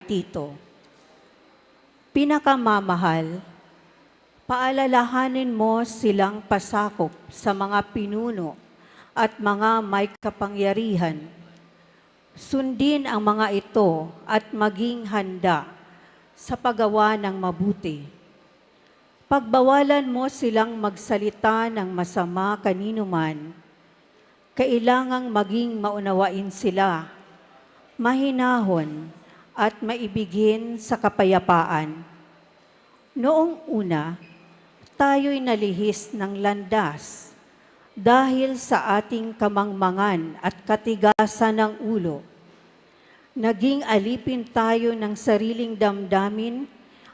Tito. Pinakamamahal, paalalahanin mo silang pasakop sa mga pinuno at mga may kapangyarihan. Sundin ang mga ito at maging handa sa paggawa ng mabuti. Pagbawalan mo silang magsalita ng masama kanino man. Kailangang maging maunawain sila, mahinahon at maibigin sa kapayapaan. Noong una, tayo'y nalihis ng landas dahil sa ating kamangmangan at katigasan ng ulo. Naging alipin tayo ng sariling damdamin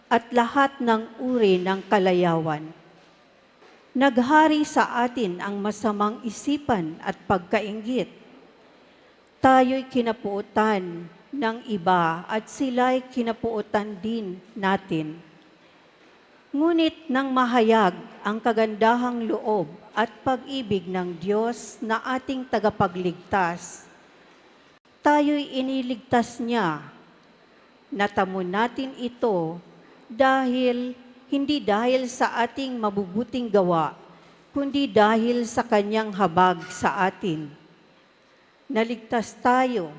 at lahat ng uri ng kalayawan. Naghari sa atin ang masamang isipan at pagkainggit. Tayo'y kinapuutan ng iba at sila'y kinapuutan din natin. Ngunit nang mahayag ang kagandahang loob at pag-ibig ng Diyos na ating tagapagligtas, tayo'y iniligtas niya. Natamo natin ito hindi dahil sa ating mabubuting gawa, kundi dahil sa kanyang habag sa atin. Naligtas tayo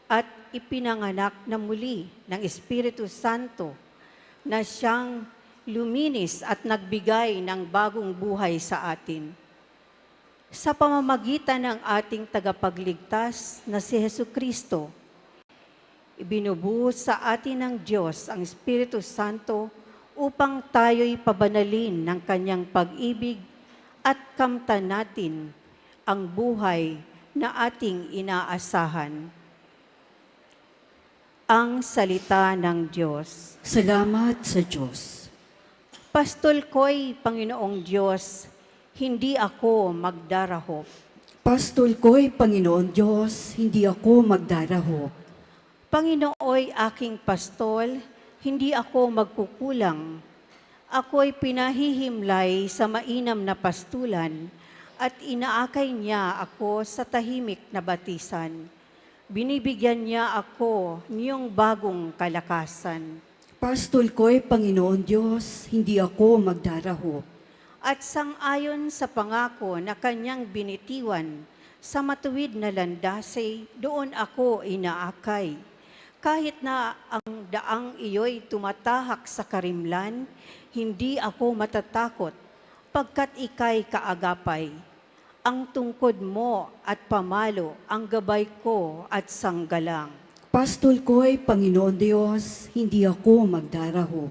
at ipinanganak na muli ng Espiritu Santo na siyang luminis at nagbigay ng bagong buhay sa atin. Sa pamamagitan ng ating tagapagligtas na si Jesucristo, ibinubuhos sa atin ng Diyos ang Espiritu Santo upang tayo'y pabanalin ng kanyang pag-ibig at kamtan natin ang buhay na ating inaasahan. Ang salita ng Diyos. Salamat sa Diyos. Pastol ko'y Panginoong Diyos, hindi ako magdarahop. Pastol ko'y Panginoon Diyos, hindi ako magdarahop. Panginooy aking pastol, hindi ako magkukulang. Ako'y pinahihimlay sa mainam na pastulan at inaakay niya ako sa tahimik na batisan. Binibigyan niya ako niyong bagong kalakasan. Pastol ko'y Panginoon Diyos, hindi ako magdarahop. At sang-ayon sa pangako na kanyang binitiwan, sa matuwid na landasay, doon ako inaakay. Kahit na ang daang iyo'y tumatahak sa karimlan, hindi ako matatakot, pagkat ika'y kaagapay. Ang tungkod mo at pamalo, ang gabay ko at sanggalang. Pastol ko'y Panginoon Diyos, hindi ako magdarahop.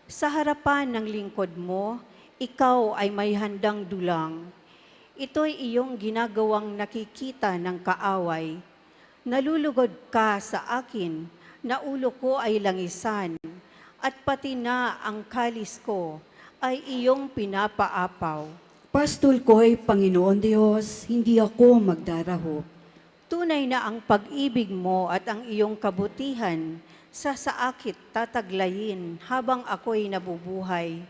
Sa harapan ng lingkod mo, ikaw ay may handang dulang. Ito'y iyong ginagawang nakikita ng kaaway. Nalulugod ka sa akin, na ulo ko ay langisan, at pati na ang kalis ko ay iyong pinapaapaw. Pastol ko'y Panginoon Diyos, hindi ako magdarahop. Tunay na ang pag-ibig mo at ang iyong kabutihan sa saakit tataglayin habang ako'y nabubuhay.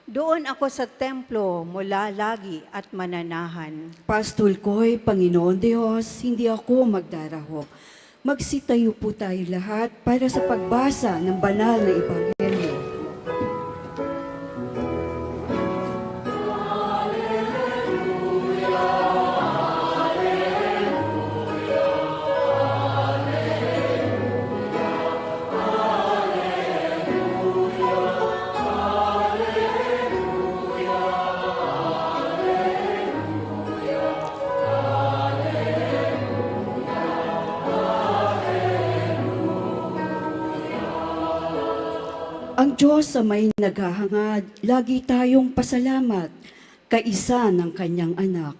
Doon ako sa templo mula lagi at mananahan. Pastol ko'y Panginoon Diyos, hindi ako magdarahop. Magsitayo po tayo lahat para sa pagbasa ng banal na Ebanghelyo. Ang Diyos sa may naghahangad, lagi tayong pasalamat, kaisa ng kanyang anak.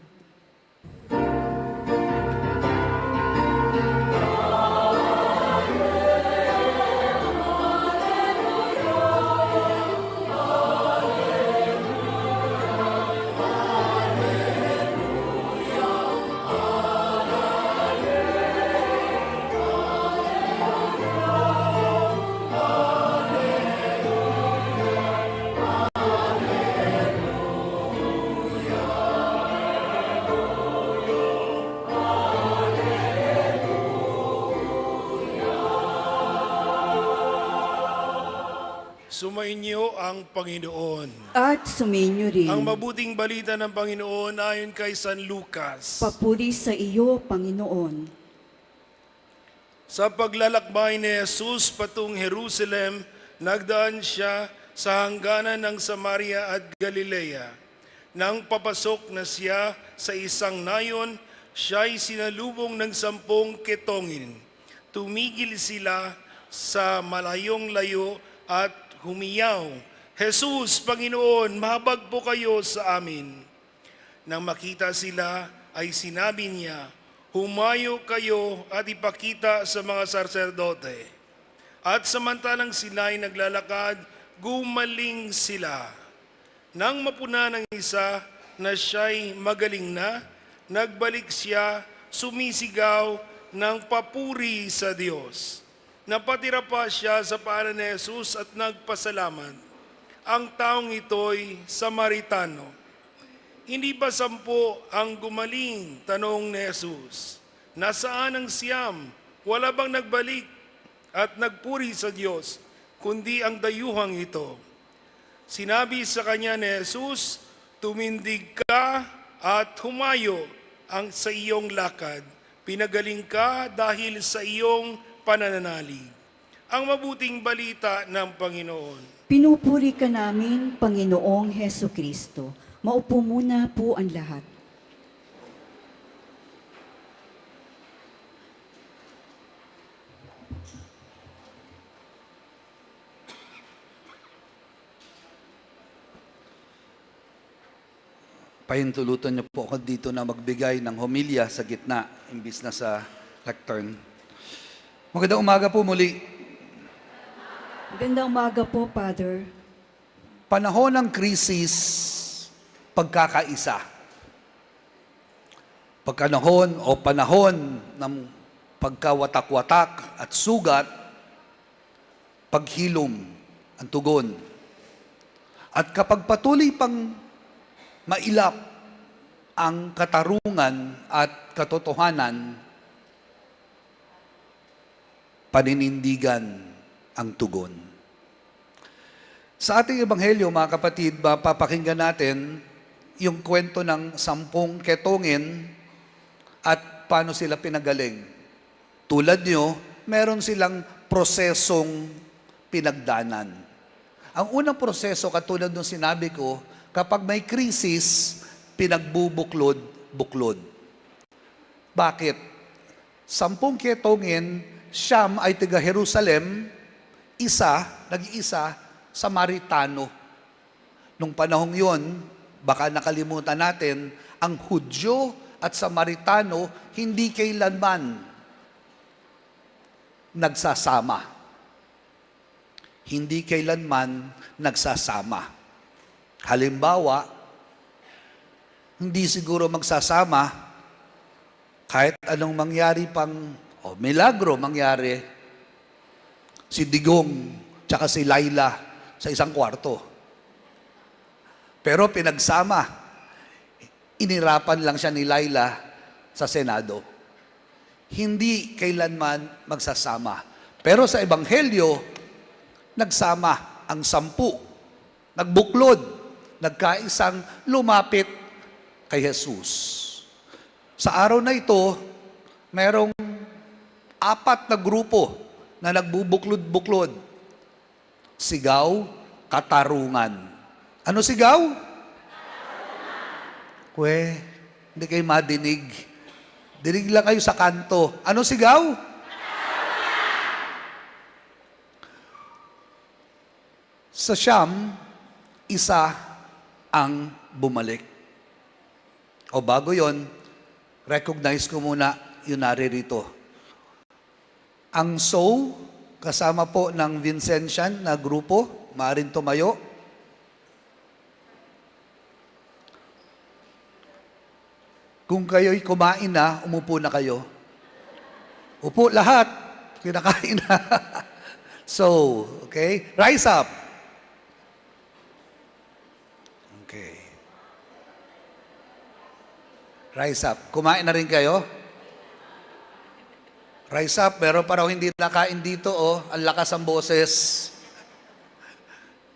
Sumainyo ang Panginoon. At sumainyo rin. Ang mabuting balita ng Panginoon ayon kay San Lucas. Papuri sa iyo, Panginoon. Sa paglalakbay ni Jesus patung Jerusalem, nagdaan siya sa hangganan ng Samaria at Galilea. Nang papasok na siya sa isang nayon, siya'y sinalubong ng 10 ketongin. Tumigil sila sa malayong layo at humiyaw, "Jesus, Panginoon, mahabag po kayo sa amin." Nang makita sila, ay sinabi niya, "Humayo kayo at ipakita sa mga saserdote." At samantalang sila ay naglalakad, gumaling sila. Nang mapuna ng isa na siya'y magaling na, nagbalik siya, sumisigaw ng papuri sa Diyos. Napatira pa siya sa paanan ni Jesus at nagpasalamat. Ang taong ito'y Samaritano. Hindi ba 10 ang gumaling? Tanong ni Jesus. Nasaan ang 9? Wala bang nagbalik at nagpuri sa Diyos, kundi ang dayuhang ito? Sinabi sa kanya ni Jesus, "Tumindig ka at humayo sa iyong lakad. Pinagaling ka dahil sa iyong panananalig." Ang mabuting balita ng Panginoon. Pinupuri ka namin, Panginoong Heso Kristo. Maupo muna po ang lahat. Pahintulutan niyo po ako dito na magbigay ng homilya sa gitna, imbis na sa lectern. Magandang umaga po muli. Magandang umaga po, Father. Panahon ng krisis, pagkakaisa. Pagkanahon o panahon ng pagkawatak-watak at sugat, paghilom ang tugon. At kapag patuloy pang mailap ang katarungan at katotohanan, paninindigan ang tugon. Sa ating ebanghelyo, mga kapatid, papakinggan natin yung kwento ng 10 ketongin at paano sila pinagaling. Tulad nyo, meron silang prosesong pinagdanan. Ang unang proseso, katulad ng sinabi ko, kapag may krisis, pinagbubuklod-buklod. Bakit? 10 ketongin, Siyam ay taga Jerusalem, nag-iisa, Samaritano. Nung panahong yon, baka nakalimutan natin, ang Hudyo at Samaritano hindi kailanman nagsasama. Hindi kailanman nagsasama. Halimbawa, hindi siguro magsasama kahit anong mangyari pang milagro mangyari, si Digong tsaka si Laila sa isang kwarto. Pero pinagsama, inirapan lang siya ni Laila sa Senado. Hindi kailanman magsasama. Pero sa Ebanghelyo, nagsama ang 10. Nagbuklod, nagkaisang lumapit kay Jesus. Sa araw na ito, merong 4 na grupo na nagbubuklod-buklod. Sigaw, katarungan. Ano sigaw? Hindi kayo madinig. Dinig lang kayo sa kanto. Ano sigaw? Sa Siyam, isa ang bumalik. O bago yon, recognize ko muna yung naririto. Ang SOW, kasama po ng Vincentian na grupo, maaaring tumayo. Kung kayo'y kumain na, umupo na kayo. Upo lahat, kinakain na. So, okay? Rise up. Okay. Rise up. Kumain na rin kayo? Rise up, pero parang hindi nakain dito, ang lakas ang boses.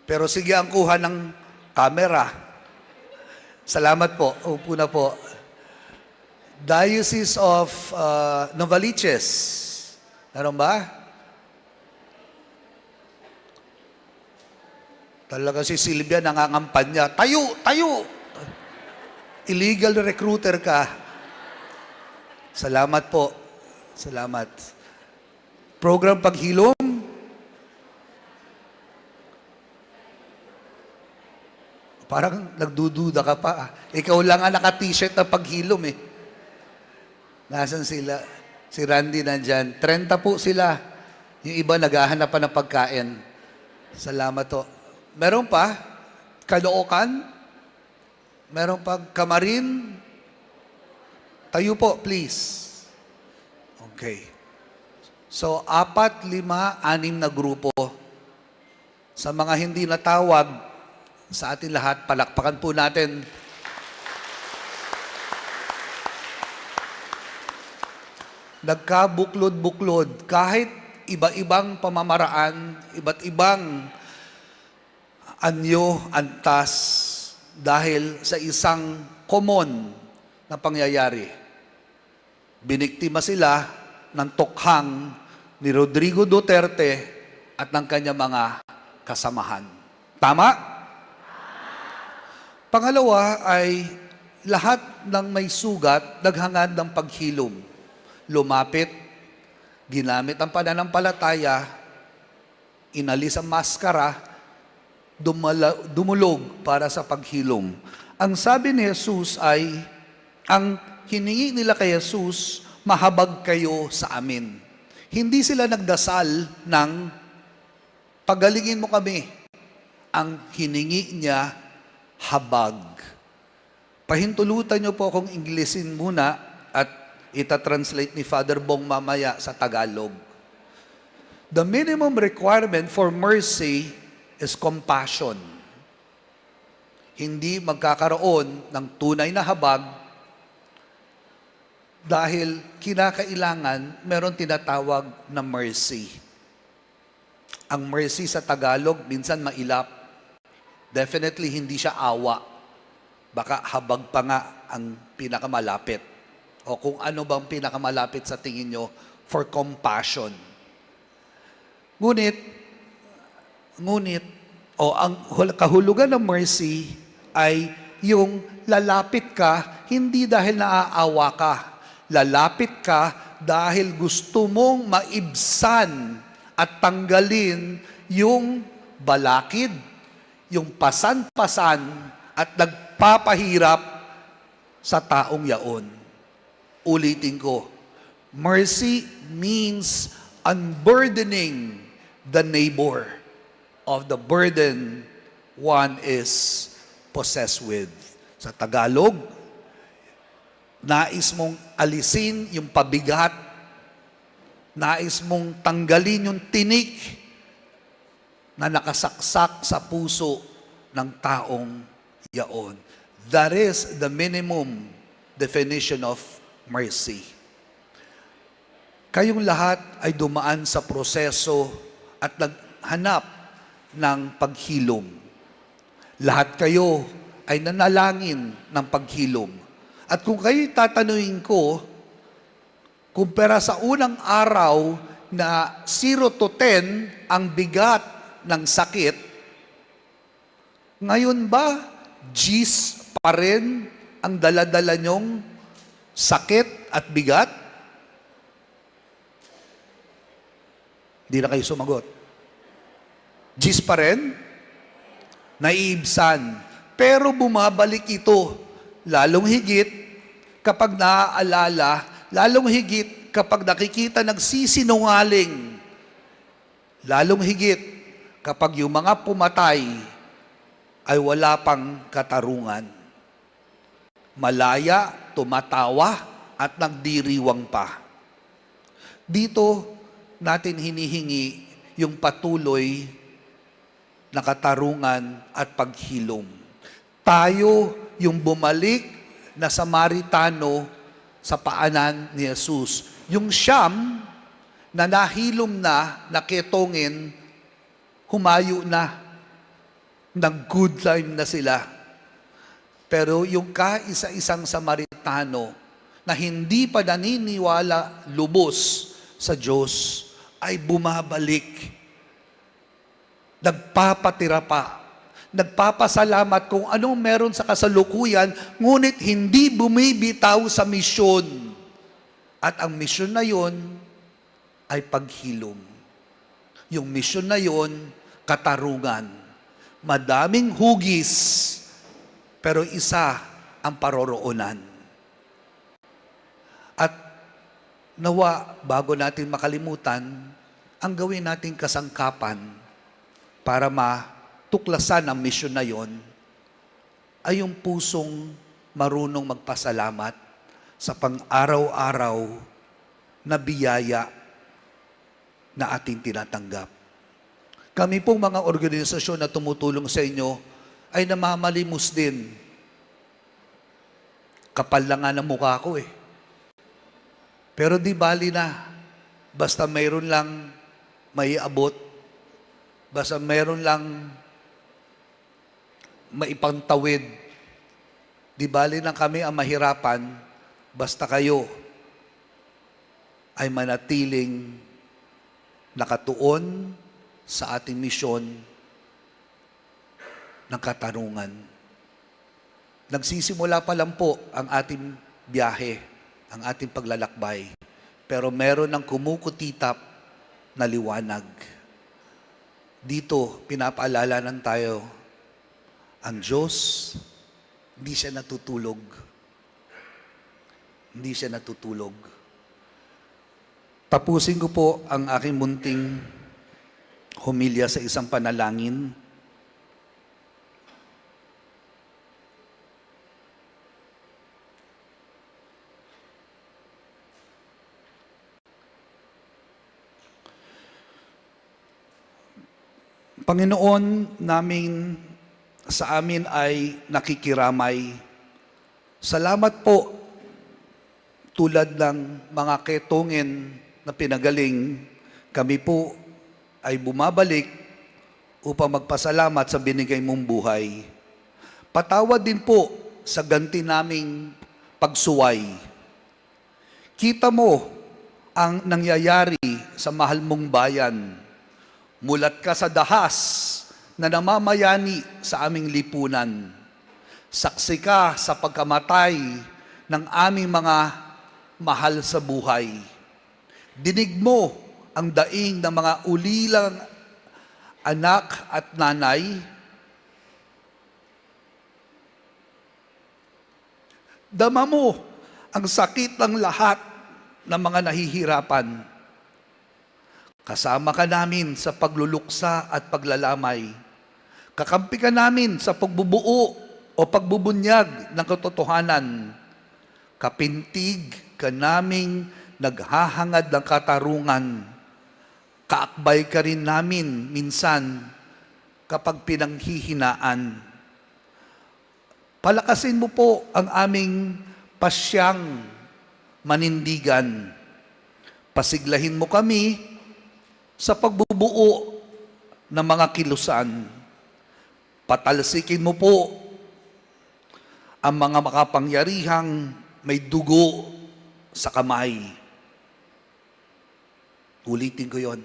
Pero sige ang kuha ng camera. Salamat po. Upo na po. Diocese of Novaliches. Meron ba? Talaga si Silvia nangangampanya. Tayo! Tayo! Illegal recruiter ka. Salamat po. Salamat. Program paghilom. Parang nagdududa ka pa. Ikaw lang ang naka-t-shirt na paghilom eh. Nasaan sila? Si Randy nandyan. 30 po sila. Yung iba naghahanap pa ng pagkain. Salamat po. Meron pa? Caloocan? Meron pa? Camarin? Tayo po, please. Okay. So, 4, 5, 6 na grupo. Sa mga hindi natawag, sa atin lahat, palakpakan po natin. Nagkabuklod-buklod, kahit iba-ibang pamamaraan, iba't ibang anyo, antas, dahil sa isang common na pangyayari. Biniktima sila ng tokhang ni Rodrigo Duterte at ng kanyang mga kasamahan. Tama? Pangalawa ay lahat ng may sugat naghangad ng paghilom. Lumapit, ginamit ang pananampalataya, inalis ang maskara, dumulog para sa paghilom. Ang sabi ni Jesus ay, ang hiningi nila kay Jesus, mahabag kayo sa amin. Hindi sila nagdasal ng pagalingin mo kami. Ang hiningi niya, habag. Pahintulutan niyo po akong Inglesin muna at ita-translate ni Father Bong mamaya sa Tagalog. The minimum requirement for mercy is compassion. Hindi magkakaroon ng tunay na habag dahil kinakailangan meron tinatawag na mercy. Ang mercy sa Tagalog minsan mailap. Definitely hindi siya awa. Baka habag pa nga ang pinakamalapit. O kung ano bang pinakamalapit sa tingin nyo for compassion. Ngunit, ang kahulugan ng mercy ay yung lalapit ka, hindi dahil naaawa ka. Lalapit ka dahil gusto mong maibsan at tanggalin yung balakid, yung pasan-pasan at nagpapahirap sa taong yaon. Ulitin ko, mercy means unburdening the neighbor of the burden one is possessed with. Sa Tagalog, nais mong alisin yung pabigat, nais mong tanggalin yung tinik na nakasaksak sa puso ng taong yaon. That is the minimum definition of mercy. Kayong lahat ay dumaan sa proseso at naghanap ng paghilom. Lahat kayo ay nanalangin ng paghilom. At kung kayo'y tatanungin ko, kumpara sa unang araw na 0 to 10 ang bigat ng sakit, ngayon ba, G's pa rin ang daladala nyong sakit at bigat? Hindi na kayo sumagot. G's pa rin? Naiibsan. Pero bumabalik ito, lalong higit kapag naaalala, lalong higit kapag nakikita nagsisinungaling, lalong higit kapag yung mga pumatay ay wala pang katarungan. Malaya, tumatawa, at nagdiriwang pa. Dito natin hinihingi yung patuloy na katarungan at paghilom. Tayo yung bumalik na Samaritano sa paanan ni Jesus. Yung siyam na nahilom na, naketongin, humayo na. Nag-good time na sila. Pero yung kaisa-isang Samaritano na hindi pa naniniwala lubos sa Diyos ay bumabalik. Nagpapatira pa. Nagpapasalamat kung anong meron sa kasalukuyan, ngunit hindi bumibitaw sa misyon. At ang misyon na yon ay paghilom. Yung misyon na yon, katarungan. Madaming hugis, pero isa ang paroroonan. At nawa, bago natin makalimutan, ang gawin nating kasangkapan para matuklasan ang misyon na yon ay yung pusong marunong magpasalamat sa pang-araw-araw na biyaya na ating tinatanggap. Kami pong mga organisasyon na tumutulong sa inyo ay namamalimos din. Kapal lang nga ng mukha ko eh. Pero di bali na. Basta mayroon lang may abot. Basta mayroon lang maipantawid. Di bali na kami ang mahirapan. Basta kayo ay manatiling nakatuon sa ating misyon ng katarungan. Nagsisimula pa lang po ang ating biyahe, ang ating paglalakbay. Pero meron ng kumukutitap na liwanag. Dito, pinapaalala ng tayo, ang Diyos, hindi siya natutulog. Hindi siya natutulog. Tapusin ko po ang aking munting humilya sa isang panalangin. Panginoon, sa amin ay nakikiramay. Salamat po tulad ng mga ketongin na pinagaling, kami po ay bumabalik upang magpasalamat sa binigay mong buhay. Patawad din po sa ganti naming pagsuway. Kita mo ang nangyayari sa mahal mong bayan. Mulat ka sa dahas na namamayani sa aming lipunan. Saksi ka sa pagkamatay ng aming mga mahal sa buhay. Dinig mo ang daing ng mga ulilang anak at nanay. Dama mo ang sakit ng lahat ng mga nahihirapan. Kasama ka namin sa pagluluksa at paglalamay. Kakampi ka namin sa pagbubuo o pagbubunyag ng katotohanan. Kapintig ka naming naghahangad ng katarungan. Kaakbay ka rin namin minsan kapag pinanghihinaan. Palakasin mo po ang aming pasyang manindigan. Pasiglahin mo kami sa pagbubuo ng mga kilusan. Patalsikin mo po ang mga makapangyarihang may dugo sa kamay. Ulitin ko yon.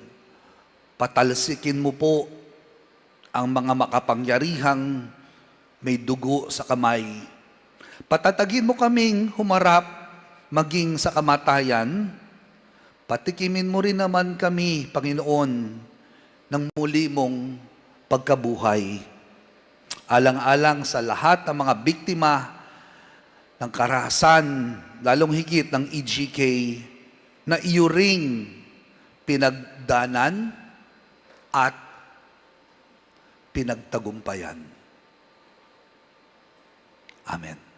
Patalsikin mo po ang mga makapangyarihang may dugo sa kamay. Patatagin mo kaming humarap maging sa kamatayan. Patikimin mo rin naman kami, Panginoon, ng muli mong pagkabuhay. Alang-alang sa lahat ng mga biktima ng karahasan, lalong higit ng EGK, na iyo ring pinagdanan at pinagtagumpayan. Amen.